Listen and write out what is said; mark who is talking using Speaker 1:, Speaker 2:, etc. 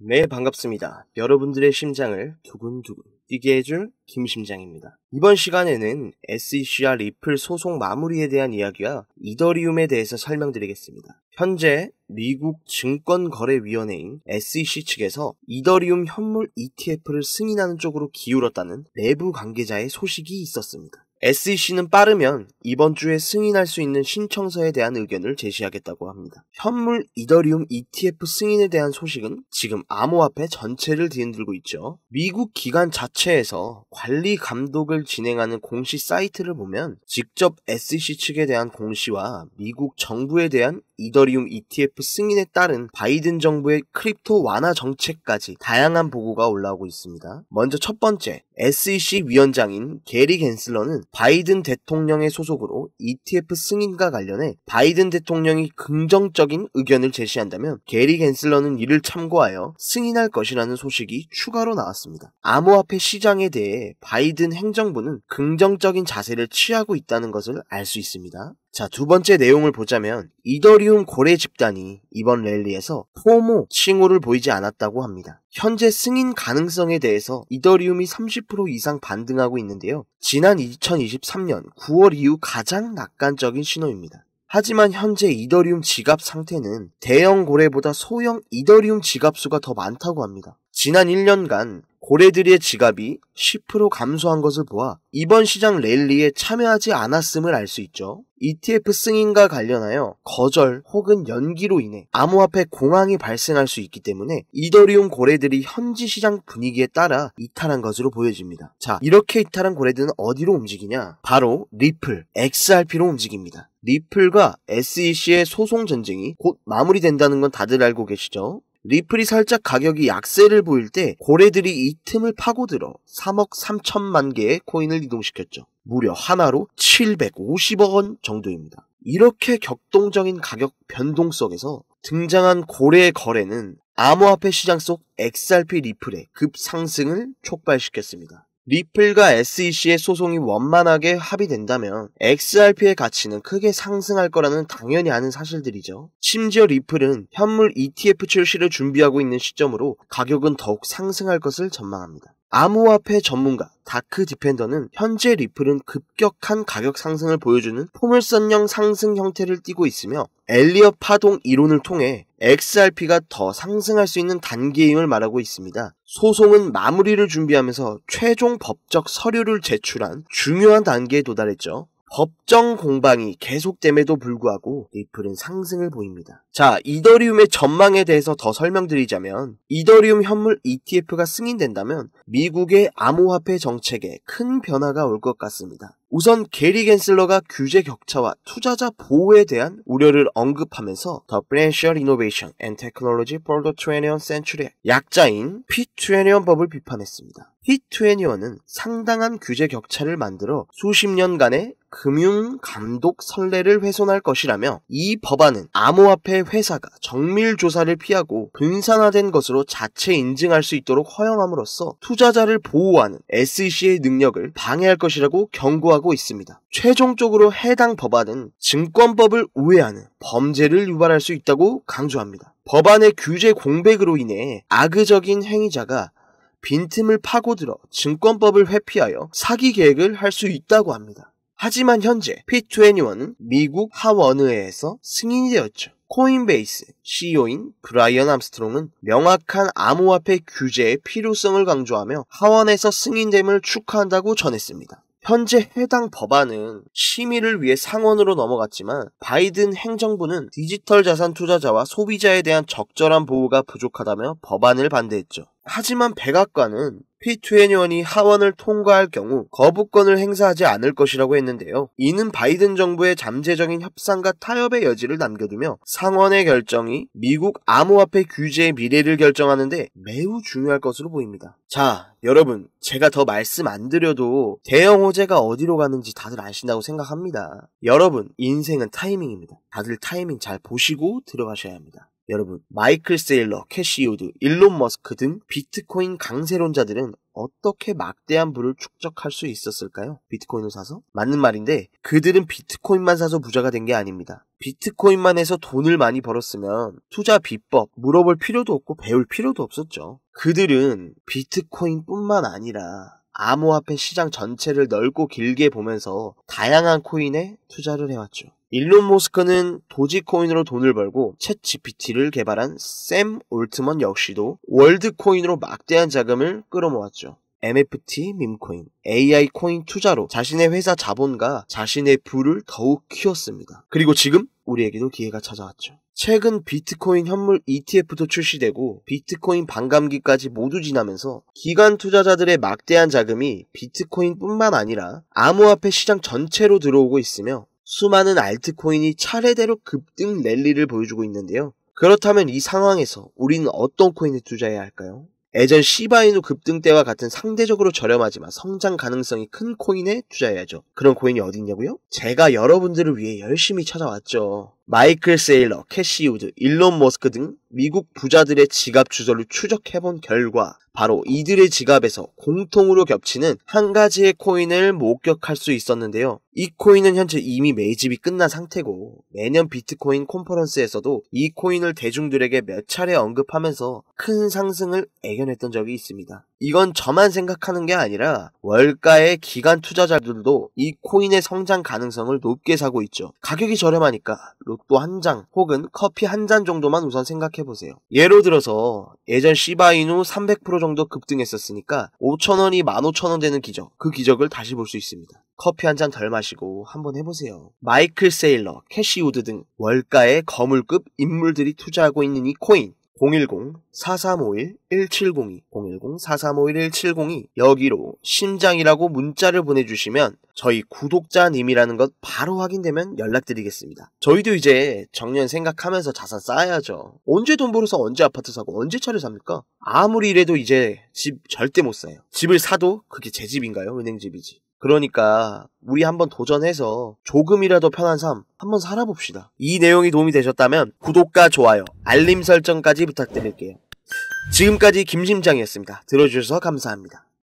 Speaker 1: 네, 반갑습니다. 여러분들의 심장을 두근두근 뛰게 해줄 김심장입니다. 이번 시간에는 SEC와 리플 소송 마무리에 대한 이야기와 이더리움에 대해서 설명드리겠습니다. 현재 미국 증권거래위원회인 SEC 측에서 이더리움 현물 ETF를 승인하는 쪽으로 기울었다는 내부 관계자의 소식이 있었습니다. SEC는 빠르면 이번 주에 승인할 수 있는 신청서에 대한 의견을 제시하겠다고 합니다. 현물 이더리움 ETF 승인에 대한 소식은 지금 암호화폐 전체를 뒤흔들고 있죠. 미국 기관 자체에서 관리 감독을 진행하는 공시 사이트를 보면 직접 SEC 측에 대한 공시와 미국 정부에 대한 이더리움 ETF 승인에 따른 바이든 정부의 크립토 완화 정책까지 다양한 보고가 올라오고 있습니다. 먼저 첫 번째, SEC 위원장인 게리 갠슬러는 바이든 대통령의 소속으로 ETF 승인과 관련해 바이든 대통령이 긍정적인 의견을 제시한다면 게리 갠슬러는 이를 참고하여 승인할 것이라는 소식이 추가로 나왔습니다. 암호화폐 시장에 대해 바이든 행정부는 긍정적인 자세를 취하고 있다는 것을 알 수 있습니다. 자, 두 번째 내용을 보자면 이더리움 고래 집단이 이번 랠리에서 포모 칭호를 보이지 않았다고 합니다. 현재 승인 가능성에 대해서 이더리움이 30% 이상 반등하고 있는데요. 지난 2023년 9월 이후 가장 낙관적인 신호입니다. 하지만 현재 이더리움 지갑 상태는 대형 고래보다 소형 이더리움 지갑 수가 더 많다고 합니다. 지난 1년간 고래들의 지갑이 10% 감소한 것을 보아 이번 시장 랠리에 참여하지 않았음을 알 수 있죠. ETF 승인과 관련하여 거절 혹은 연기로 인해 암호화폐 공황이 발생할 수 있기 때문에 이더리움 고래들이 현지 시장 분위기에 따라 이탈한 것으로 보여집니다. 자, 이렇게 이탈한 고래들은 어디로 움직이냐? 바로 리플, XRP로 움직입니다. 리플과 SEC의 소송 전쟁이 곧 마무리된다는 건 다들 알고 계시죠? 리플이 살짝 가격이 약세를 보일 때 고래들이 이 틈을 파고들어 3억 3천만 개의 코인을 이동시켰죠. 무려 하나로 750억 원 정도입니다. 이렇게 격동적인 가격 변동 속에서 등장한 고래의 거래는 암호화폐 시장 속 XRP 리플의 급상승을 촉발시켰습니다. 리플과 SEC의 소송이 원만하게 합의된다면 XRP의 가치는 크게 상승할 거라는 당연히 아는 사실들이죠. 심지어 리플은 현물 ETF 출시를 준비하고 있는 시점으로 가격은 더욱 상승할 것을 전망합니다. 암호화폐 전문가 다크 디펜더는 현재 리플은 급격한 가격 상승을 보여주는 포물선형 상승 형태를 띠고 있으며 엘리엇 파동 이론을 통해 XRP가 더 상승할 수 있는 단계임을 말하고 있습니다. 소송은 마무리를 준비하면서 최종 법적 서류를 제출한 중요한 단계에 도달했죠. 법정 공방이 계속됨에도 불구하고 리플은 상승을 보입니다. 자, 이더리움의 전망에 대해서 더 설명드리자면 이더리움 현물 ETF가 승인된다면 미국의 암호화폐 정책에 큰 변화가 올 것 같습니다. 우선 게리 갠슬러가 규제 격차와 투자자 보호에 대한 우려를 언급하면서 The Financial Innovation and Technology for the 21st Century 약자인 P21법을 비판했습니다. P21은 상당한 규제 격차를 만들어 수십 년간의 금융 감독 선례를 훼손할 것이라며 이 법안은 암호화폐 회사가 정밀 조사를 피하고 분산화된 것으로 자체 인증할 수 있도록 허용함으로써 투자자를 보호하는 SEC의 능력을 방해할 것이라고 경고하고 있습니다. 최종적으로 해당 법안은 증권법을 우회하는 범죄를 유발할 수 있다고 강조합니다. 법안의 규제 공백으로 인해 악의적인 행위자가 빈틈을 파고들어 증권법을 회피하여 사기 계획을 할 수 있다고 합니다. 하지만 현재 P21은 미국 하원의회에서 승인이 되었죠. 코인베이스 CEO인 브라이언 암스트롱은 명확한 암호화폐 규제의 필요성을 강조하며 하원에서 승인됨을 축하한다고 전했습니다. 현재 해당 법안은 심의를 위해 상원으로 넘어갔지만 바이든 행정부는 디지털 자산 투자자와 소비자에 대한 적절한 보호가 부족하다며 법안을 반대했죠. 하지만 백악관은 P21이 하원을 통과할 경우 거부권을 행사하지 않을 것이라고 했는데요. 이는 바이든 정부의 잠재적인 협상과 타협의 여지를 남겨두며 상원의 결정이 미국 암호화폐 규제의 미래를 결정하는데 매우 중요할 것으로 보입니다. 자, 여러분, 제가 더 말씀 안 드려도 대형 호재가 어디로 가는지 다들 아신다고 생각합니다. 여러분, 인생은 타이밍입니다. 다들 타이밍 잘 보시고 들어가셔야 합니다. 여러분, 마이클 세일러, 캐시 우드, 일론 머스크 등 비트코인 강세론자들은 어떻게 막대한 부를 축적할 수 있었을까요? 비트코인을 사서? 맞는 말인데 그들은 비트코인만 사서 부자가 된 게 아닙니다. 비트코인만 해서 돈을 많이 벌었으면 투자 비법 물어볼 필요도 없고 배울 필요도 없었죠. 그들은 비트코인뿐만 아니라 암호화폐 시장 전체를 넓고 길게 보면서 다양한 코인에 투자를 해왔죠. 일론 머스크는 도지코인으로 돈을 벌고 챗 GPT를 개발한 샘 올트먼 역시도 월드코인으로 막대한 자금을 끌어모았죠. NFT 밈코인, AI 코인 투자로 자신의 회사 자본과 자신의 부를 더욱 키웠습니다. 그리고 지금 우리에게도 기회가 찾아왔죠. 최근 비트코인 현물 ETF도 출시되고 비트코인 반감기까지 모두 지나면서 기관 투자자들의 막대한 자금이 비트코인뿐만 아니라 암호화폐 시장 전체로 들어오고 있으며 수많은 알트코인이 차례대로 급등 랠리를 보여주고 있는데요. 그렇다면 이 상황에서 우리는 어떤 코인에 투자해야 할까요? 예전 시바이누 급등 때와 같은 상대적으로 저렴하지만 성장 가능성이 큰 코인에 투자해야죠. 그런 코인이 어디 있냐고요? 제가 여러분들을 위해 열심히 찾아왔죠. 마이클 세일러, 캐시 우드, 일론 머스크 등 미국 부자들의 지갑 주소를 추적해본 결과 바로 이들의 지갑에서 공통으로 겹치는 한 가지의 코인을 목격할 수 있었는데요. 이 코인은 현재 이미 매집이 끝난 상태고 매년 비트코인 컨퍼런스에서도 이 코인을 대중들에게 몇 차례 언급하면서 큰 상승을 애견했던 적이 있습니다. 이건 저만 생각하는 게 아니라 월가의 기관 투자자들도 이 코인의 성장 가능성을 높게 사고 있죠. 가격이 저렴하니까 로또 한 장 혹은 커피 한 잔 정도만 우선 생각해보세요. 예로 들어서 예전 시바이누 300% 정도 급등했었으니까 5,000원이 15,000원 되는 기적, 그 기적을 다시 볼 수 있습니다. 커피 한 잔 덜 마시고 한번 해보세요. 마이클 세일러, 캐시 우드 등 월가의 거물급 인물들이 투자하고 있는 이 코인 010-4351-1702 010-4351-1702 여기로 심장이라고 문자를 보내주시면 저희 구독자님이라는 것 바로 확인되면 연락드리겠습니다. 저희도 이제 정년 생각하면서 자산 쌓아야죠. 언제 돈 벌어서 언제 아파트 사고 언제 차를 삽니까? 아무리 이래도 이제 집 절대 못 사요. 집을 사도 그게 제 집인가요? 은행집이지. 그러니까 우리 한번 도전해서 조금이라도 편한 삶 한번 살아봅시다. 이 내용이 도움이 되셨다면 구독과 좋아요, 알림 설정까지 부탁드릴게요. 지금까지 김심장이었습니다. 들어주셔서 감사합니다.